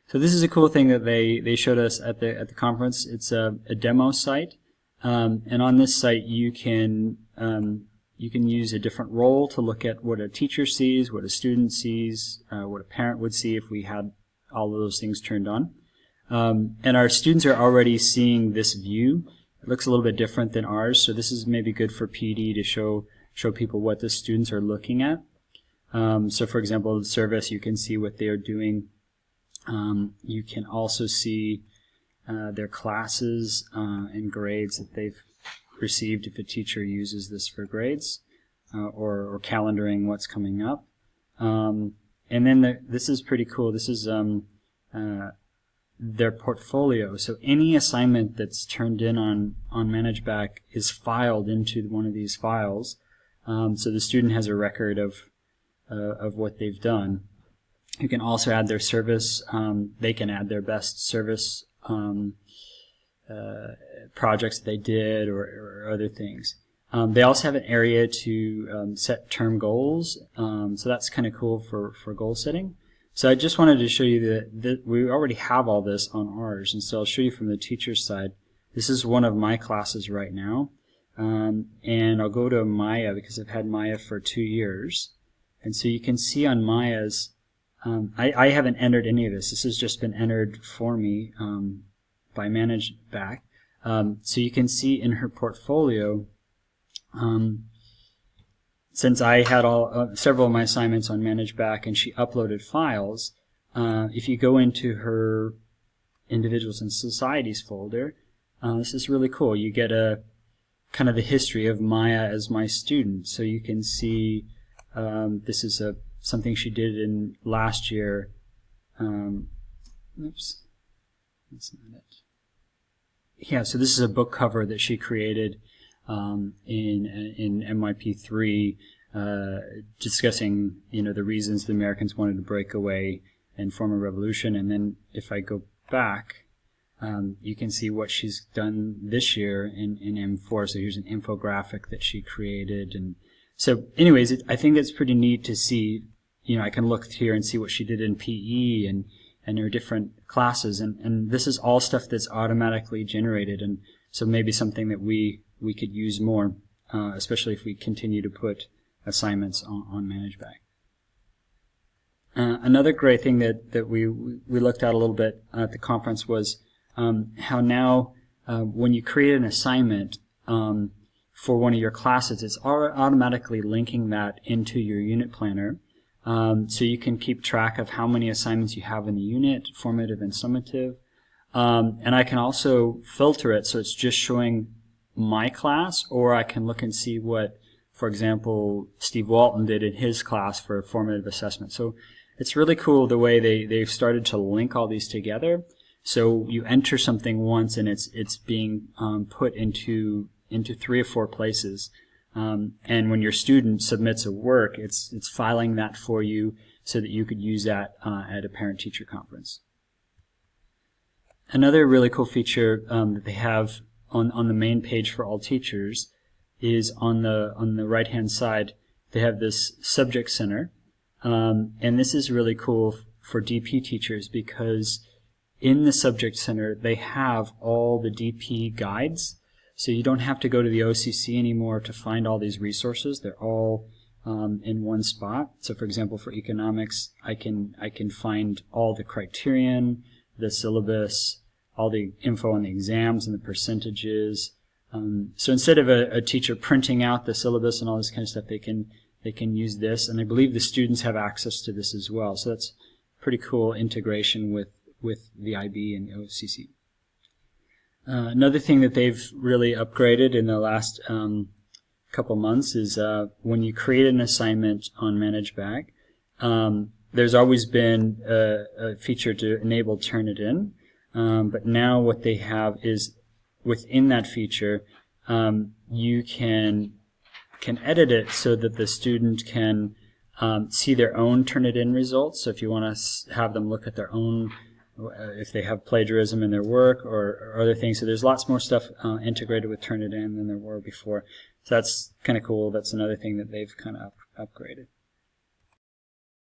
So this is a cool thing that they showed us at the conference. It's a demo site, and on this site you can use a different role to look at what a teacher sees, what a student sees, what a parent would see if we had all of those things turned on. And our students are already seeing this view. It looks a little bit different than ours, so this is maybe good for PD to show people what the students are looking at. So for example, the service, you can see what they are doing. You can also see their classes and grades that they've received if a teacher uses this for grades, or calendaring what's coming up. And then this is pretty cool. This is their portfolio. So any assignment that's turned in on Managebac is filed into one of these files. So the student has a record of what they've done. You can also add their service. They can add their best service projects that they did, or other things. They also have an area to set term goals. So that's kind of cool for goal setting. So I just wanted to show you that we already have all this on ours, and so I'll show you from the teacher's side. This is one of my classes right now, and I'll go to Maya because I've had Maya for 2 years. And so you can see on Maya's, I haven't entered any of this. This has just been entered for me by Managebac. So you can see in her portfolio, since I had several of my assignments on Managebac and she uploaded files, if you go into her Individuals and Societies folder, this is really cool. You get a kind of the history of Maya as my student. So you can see this is something she did in last year. Oops, that's not it. Yeah, so this is a book cover that she created in MYP3, discussing the reasons the Americans wanted to break away and form a revolution. And then if I go back, you can see what she's done this year in M4. So here's an infographic that she created. And so anyways, I think it's pretty neat to see, I can look here and see what she did in PE and her different classes. And this is all stuff that's automatically generated. And so maybe something that we could use more, especially if we continue to put assignments on Managebac. Another great thing that we looked at a little bit at the conference was how now when you create an assignment for one of your classes, it's automatically linking that into your unit planner. So you can keep track of how many assignments you have in the unit, formative and summative. And I can also filter it so it's just showing my class, or I can look and see what, for example, Steve Walton did in his class for formative assessment. So it's really cool the way they've started to link all these together. So you enter something once and it's being put into 3 or 4 places. And when your student submits a work, it's filing that for you so that you could use that at a parent-teacher conference. Another really cool feature that they have on the main page for all teachers is on the right-hand side. They have this subject center, and this is really cool for DP teachers because in the subject center they have all the DP guides. So you don't have to go to the OCC anymore to find all these resources. They're all in one spot. So for example, for economics, I can find all the criterion, the syllabus, all the info on the exams and the percentages. So instead of a teacher printing out the syllabus and all this kind of stuff, they can use this, and I believe the students have access to this as well. So that's pretty cool integration with the IB and the OCC. Another thing that they've really upgraded in the last couple months is when you create an assignment on Managebac, there's always been a feature to enable Turnitin, but now what they have is within that feature, you can edit it so that the student can see their own Turnitin results. So if you want to have them look at their own, if they have plagiarism in their work or other things. So there's lots more stuff integrated with Turnitin than there were before. So that's kind of cool. That's another thing that they've kind of upgraded.